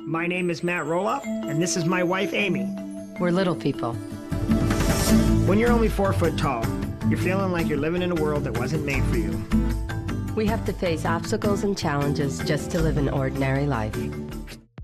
My name is Matt Roloff, and this is my wife, Amy. We're little people. When you're only 4 foot tall, you're feeling like you're living in a world that wasn't made for you. We have to face obstacles and challenges just to live an ordinary life.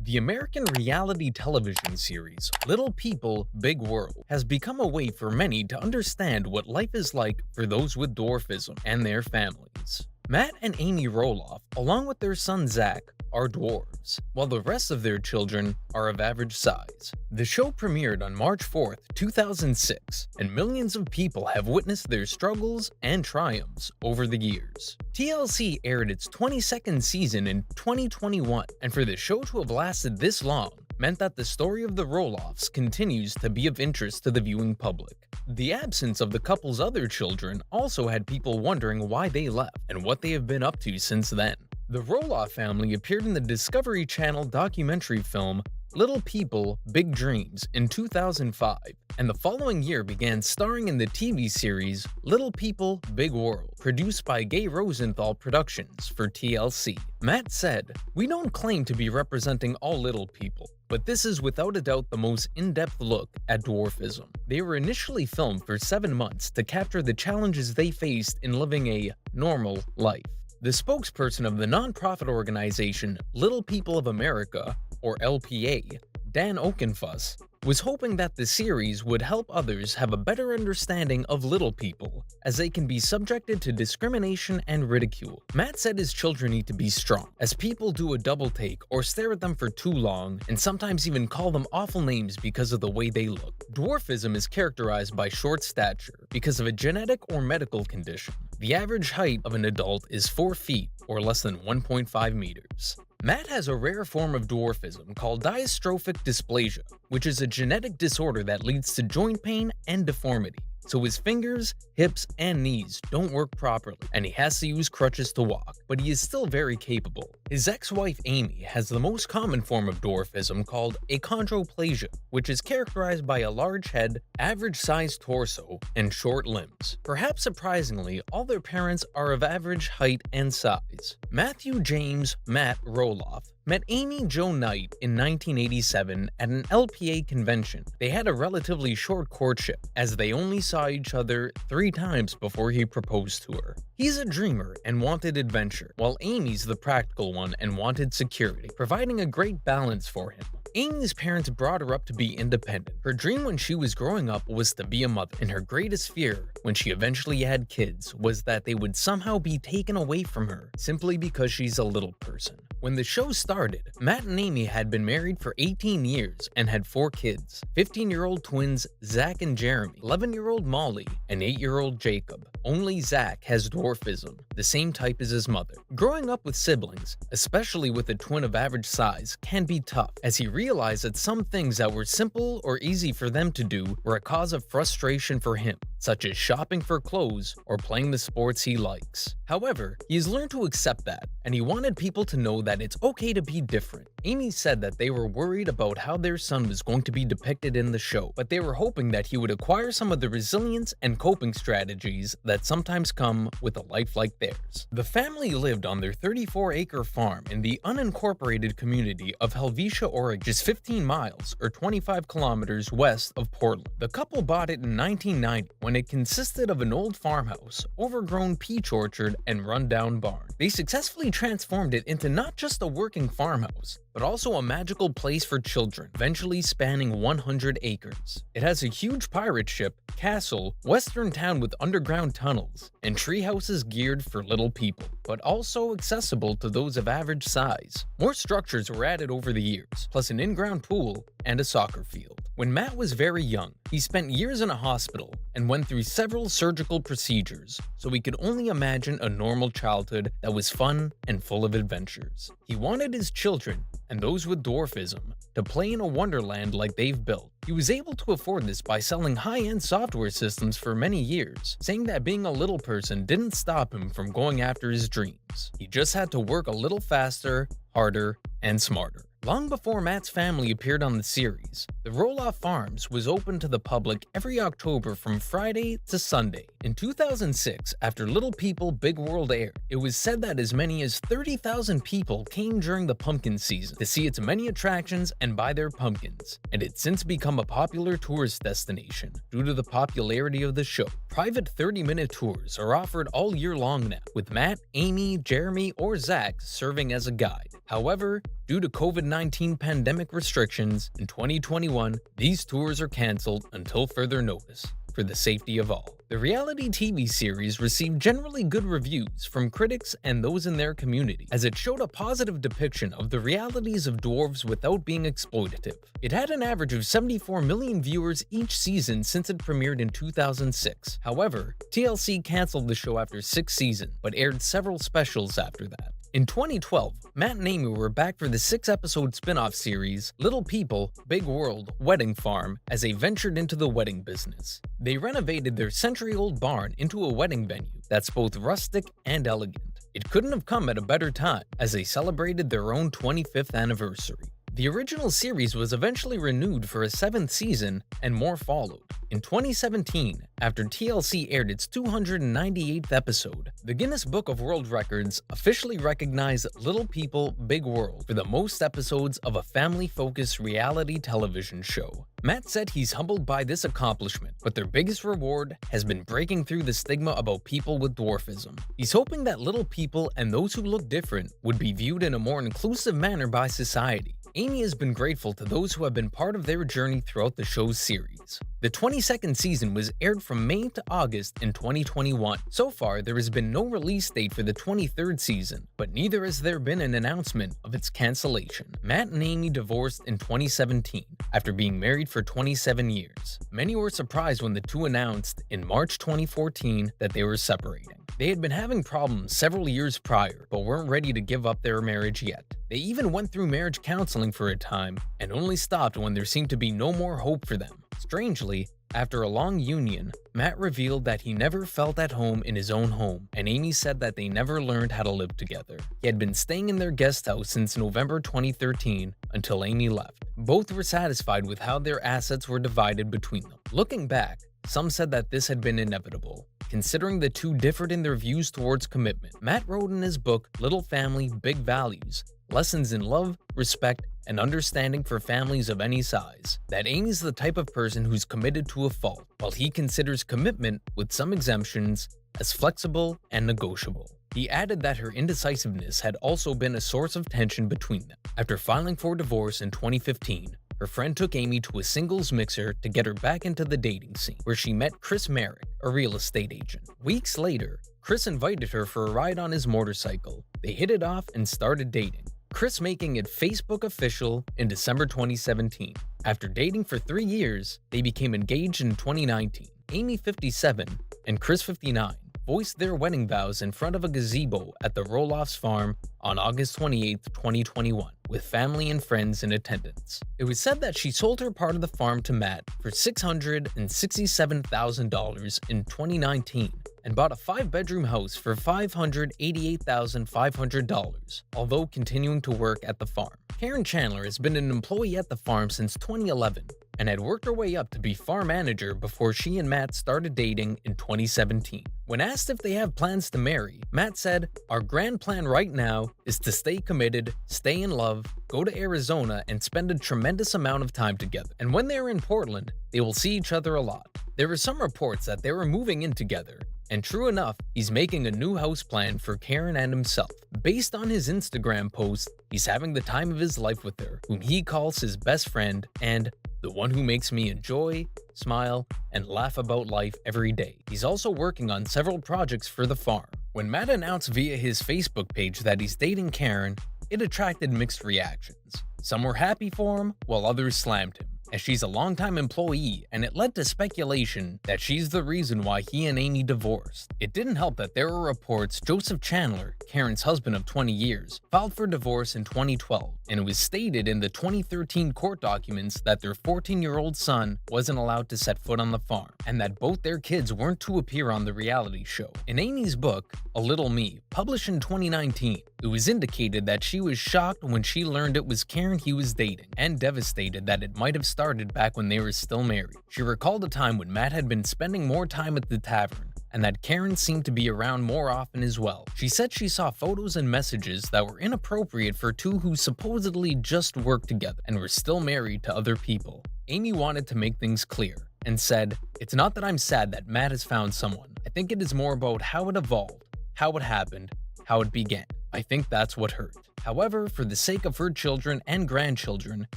The American reality television series, Little People, Big World, has become a way for many to understand what life is like for those with dwarfism and their families. Matt and Amy Roloff, along with their son Zach, are dwarves, while the rest of their children are of average size. The show premiered on March 4th, 2006, and millions of people have witnessed their struggles and triumphs over the years. TLC aired its 22nd season in 2021, and for the show to have lasted this long meant that the story of the Roloffs continues to be of interest to the viewing public. The absence of the couple's other children also had people wondering why they left and what they have been up to since then. The Roloff family appeared in the Discovery Channel documentary film Little People, Big Dreams in 2005, and the following year began starring in the TV series Little People, Big World, produced by Gay Rosenthal Productions for TLC. Matt said, "We don't claim to be representing all little people, but this is without a doubt the most in-depth look at dwarfism. They were initially filmed for 7 months to capture the challenges they faced in living a normal life." The spokesperson of the nonprofit organization Little People of America, or LPA, Dan Okenfuss, was hoping that the series would help others have a better understanding of little people, as they can be subjected to discrimination and ridicule. Matt said his children need to be strong, as people do a double take or stare at them for too long, and sometimes even call them awful names because of the way they look. Dwarfism is characterized by short stature because of a genetic or medical condition. The average height of an adult is 4 feet, or less than 1.5 meters. Matt has a rare form of dwarfism called dystrophic dysplasia, which is a genetic disorder that leads to joint pain and deformity. So his fingers, hips, and knees don't work properly, and he has to use crutches to walk, but he is still very capable. His ex-wife Amy has the most common form of dwarfism called achondroplasia, which is characterized by a large head, average-sized torso, and short limbs. Perhaps surprisingly, all their parents are of average height and size. Matthew James Matt Roloff met Amy Jo Knight in 1987 at an LPA convention. They had a relatively short courtship, as they only saw each other 3 times before he proposed to her. He's a dreamer and wanted adventure, while Amy's the practical one and wanted security, providing a great balance for him. Amy's parents brought her up to be independent. Her dream when she was growing up was to be a mother, and her greatest fear when she eventually had kids was that they would somehow be taken away from her simply because she's a little person. When the show started, Matt and Amy had been married for 18 years and had 4 kids, 15-year-old twins Zach and Jeremy, 11-year-old Molly, and 8-year-old Jacob. Only Zach has dwarfism, the same type as his mother. Growing up with siblings, especially with a twin of average size, can be tough, as he realized that some things that were simple or easy for them to do were a cause of frustration for him, such as shopping for clothes or playing the sports he likes. However, he has learned to accept that, and he wanted people to know that it's okay to be different. Amy said that they were worried about how their son was going to be depicted in the show, but they were hoping that he would acquire some of the resilience and coping strategies that sometimes come with a life like theirs. The family lived on their 34-acre farm in the unincorporated community of Helvetia, Oregon, just 15 miles or 25 kilometers west of Portland. The couple bought it in 1990 when it consisted of an old farmhouse, overgrown peach orchard, and run-down barn. They successfully transformed it into not just a working farmhouse, but also a magical place for children, eventually spanning 100 acres. It has a huge pirate ship, castle, western town with underground tunnels, and tree houses geared for little people, but also accessible to those of average size. More structures were added over the years, plus an in-ground pool and a soccer field. When Matt was very young, he spent years in a hospital and went through several surgical procedures, so he could only imagine a normal childhood that was fun and full of adventures. He wanted his children, and those with dwarfism, to play in a wonderland like they've built. He was able to afford this by selling high-end software systems for many years, saying that being a little person didn't stop him from going after his dreams. He just had to work a little faster, harder, and smarter. Long before Matt's family appeared on the series, the Roloff Farms was open to the public every October from Friday to Sunday. In 2006, after Little People, Big World aired, it was said that as many as 30,000 people came during the pumpkin season to see its many attractions and buy their pumpkins, and it's since become a popular tourist destination due to the popularity of the show. Private 30-minute tours are offered all year long now, with Matt, Amy, Jeremy, or Zach serving as a guide. However, due to COVID-19 pandemic restrictions, in 2021, these tours are cancelled until further notice, for the safety of all. The reality TV series received generally good reviews from critics and those in their community, as it showed a positive depiction of the realities of dwarves without being exploitative. It had an average of 74 million viewers each season since it premiered in 2006. However, TLC cancelled the show after 6 seasons, but aired several specials after that. In 2012, Matt and Amy were back for the 6-episode spin-off series Little People, Big World Wedding Farm as they ventured into the wedding business. They renovated their century-old barn into a wedding venue that's both rustic and elegant. It couldn't have come at a better time as they celebrated their own 25th anniversary. The original series was eventually renewed for a 7th season, and more followed. In 2017, after TLC aired its 298th episode, the Guinness Book of World Records officially recognized Little People, Big World for the most episodes of a family-focused reality television show. Matt said he's humbled by this accomplishment, but their biggest reward has been breaking through the stigma about people with dwarfism. He's hoping that little people and those who look different would be viewed in a more inclusive manner by society. Amy has been grateful to those who have been part of their journey throughout the show's series. The 22nd season was aired from May to August in 2021. So far, there has been no release date for the 23rd season, but neither has there been an announcement of its cancellation. Matt and Amy divorced in 2017 after being married for 27 years. Many were surprised when the two announced in March 2014 that they were separating. They had been having problems several years prior, but weren't ready to give up their marriage yet. They even went through marriage counseling for a time, and only stopped when there seemed to be no more hope for them. Strangely, after a long union, Matt revealed that he never felt at home in his own home, and Amy said that they never learned how to live together. He had been staying in their guest house since November 2013 until Amy left. Both were satisfied with how their assets were divided between them. Looking back, some said that this had been inevitable, considering the two differed in their views towards commitment. Matt wrote in his book, Little Family, Big Values, Lessons in Love, Respect, and Understanding for Families of Any Size, that Amy's the type of person who's committed to a fault, while he considers commitment, with some exemptions, as flexible and negotiable. He added that her indecisiveness had also been a source of tension between them. After filing for divorce in 2015, her friend took Amy to a singles mixer to get her back into the dating scene, where she met Chris Merrick, a real estate agent. Weeks later, Chris invited her for a ride on his motorcycle. They hit it off and started dating, Chris making it Facebook official in December 2017. After dating for 3 years, they became engaged in 2019. Amy, 57, and Chris, 59, voiced their wedding vows in front of a gazebo at the Roloffs farm on August 28, 2021, with family and friends in attendance. It was said that she sold her part of the farm to Matt for $667,000 in 2019 and bought a 5-bedroom house for $588,500, although continuing to work at the farm. Karen Chandler has been an employee at the farm since 2011 and had worked her way up to be farm manager before she and Matt started dating in 2017. When asked if they have plans to marry, Matt said, "Our grand plan right now is to stay committed, stay in love, go to Arizona, and spend a tremendous amount of time together. And when they're in Portland, they will see each other a lot." There were some reports that they were moving in together, and true enough, he's making a new house plan for Karen and himself. Based on his Instagram post, he's having the time of his life with her, whom he calls his best friend and the one who makes me enjoy, smile, and laugh about life every day. He's also working on several projects for the farm. When Matt announced via his Facebook page that he's dating Karen, it attracted mixed reactions. Some were happy for him, while others slammed him, as she's a longtime employee, and it led to speculation that she's the reason why he and Amy divorced. It didn't help that there were reports Joseph Chandler, Karen's husband of 20 years, filed for divorce in 2012, and it was stated in the 2013 court documents that their 14-year-old son wasn't allowed to set foot on the farm, and that both their kids weren't to appear on the reality show. In Amy's book, A Little Me, published in 2019, it was indicated that she was shocked when she learned it was Karen he was dating, and devastated that it might have started back when they were still married. She recalled a time when Matt had been spending more time at the tavern, and that Karen seemed to be around more often as well. She said she saw photos and messages that were inappropriate for two who supposedly just worked together and were still married to other people. Amy wanted to make things clear and said, "It's not that I'm sad that Matt has found someone. I think it is more about how it evolved, how it happened, how it began. I think that's what hurt." However, for the sake of her children and grandchildren,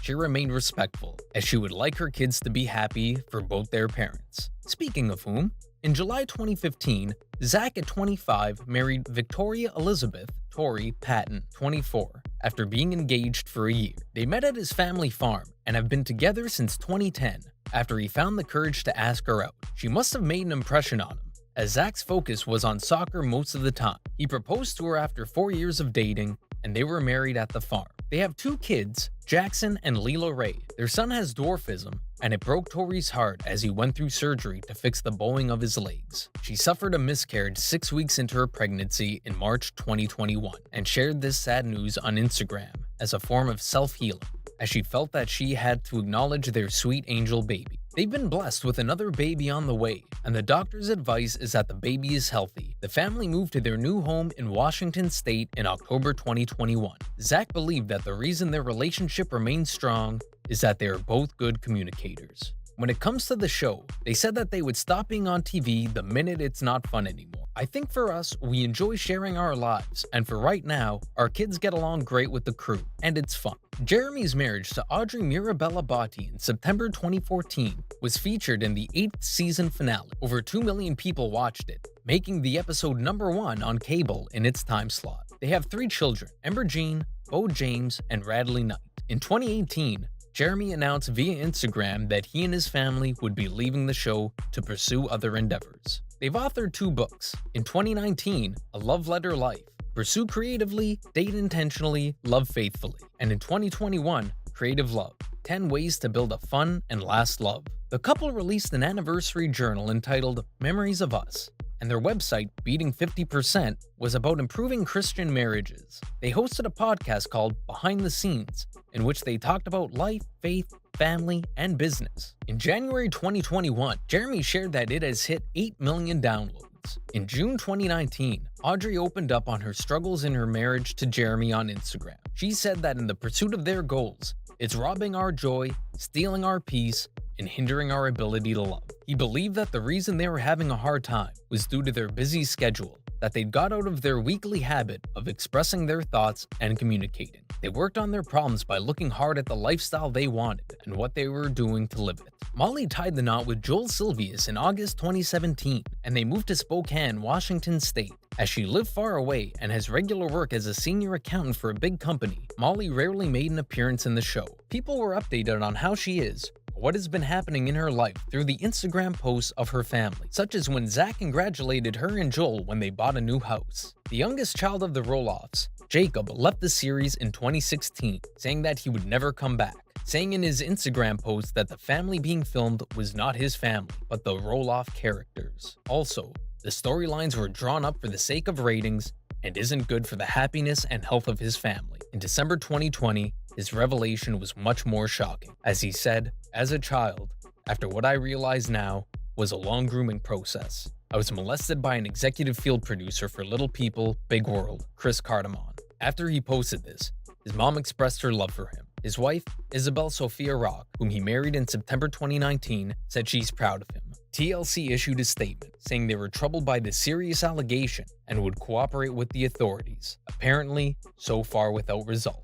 she remained respectful, as she would like her kids to be happy for both their parents. Speaking of whom, in July 2015, Zach at 25 married Victoria Elizabeth Tory Patton, 24, after being engaged for a year. They met at his family farm and have been together since 2010, after he found the courage to ask her out. She must have made an impression on him, as Zach's focus was on soccer most of the time. He proposed to her after 4 years of dating, and they were married at the farm. They have 2 kids, Jackson and Lila Ray. Their son has dwarfism, and it broke Tory's heart as he went through surgery to fix the bowing of his legs. She suffered a miscarriage 6 weeks into her pregnancy in March 2021, and shared this sad news on Instagram as a form of self-healing, as she felt that she had to acknowledge their sweet angel baby. They've been blessed with another baby on the way, and the doctor's advice is that the baby is healthy. The family moved to their new home in Washington State in October 2021. Zach believed that the reason their relationship remains strong is that they are both good communicators. When it comes to the show, they said that they would stop being on TV the minute it's not fun anymore. I think for us, we enjoy sharing our lives, and for right now, our kids get along great with the crew, and it's fun. Jeremy's marriage to Audrey Mirabella Botti in September 2014 was featured in the 8th season finale. Over 2 million people watched it, making the episode #1 on cable in its time slot. They have 3 children, Ember Jean, Bo James, and Radley Knight. In 2018, Jeremy announced via Instagram that he and his family would be leaving the show to pursue other endeavors. They've authored 2 books. In 2019, A Love Letter Life, Pursue Creatively, Date Intentionally, Love Faithfully, and in 2021, Creative Love, 10 Ways to Build a Fun and Last Love. The couple released an anniversary journal entitled Memories of Us, and their website, Beating 50%, was about improving Christian marriages. They hosted a podcast called Behind the Scenes, in which they talked about life, faith, family, and business. In January 2021, Jeremy shared that it has hit 8 million downloads. In June 2019, Audrey opened up on her struggles in her marriage to Jeremy on Instagram. She said that in the pursuit of their goals, it's robbing our joy, stealing our peace, and hindering our ability to love. He believed that the reason they were having a hard time was due to their busy schedule, that they'd got out of their weekly habit of expressing their thoughts and communicating. They worked on their problems by looking hard at the lifestyle they wanted and what they were doing to live it. Molly tied the knot with Joel Silvius in August 2017, and they moved to Spokane, Washington State. As she lived far away and has regular work as a senior accountant for a big company, Molly rarely made an appearance in the show. People were updated on how she is, what has been happening in her life through the Instagram posts of her family, such as when Zach congratulated her and Joel when they bought a new house. The youngest child of the Roloffs, Jacob, left the series in 2016, saying that he would never come back, saying in his Instagram post that the family being filmed was not his family, but the Roloff characters. Also, the storylines were drawn up for the sake of ratings and isn't good for the happiness and health of his family. In December 2020, his revelation was much more shocking, as he said, "As a child, after what I realize now was a long grooming process, I was molested by an executive field producer for Little People, Big World, Chris Cardamon. After he posted this, his mom expressed her love for him. His wife, Isabel Sophia Rock, whom he married in September 2019, said she's proud of him. TLC issued a statement saying they were troubled by the serious allegation and would cooperate with the authorities, apparently so far without result."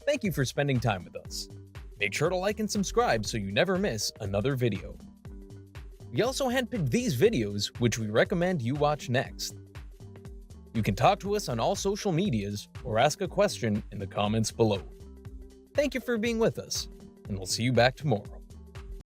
Thank you for spending time with us. Make sure to like and subscribe so you never miss another video. We also handpicked these videos, which we recommend you watch next. You can talk to us on all social medias or ask a question in the comments below. Thank you for being with us, and we'll see you back tomorrow.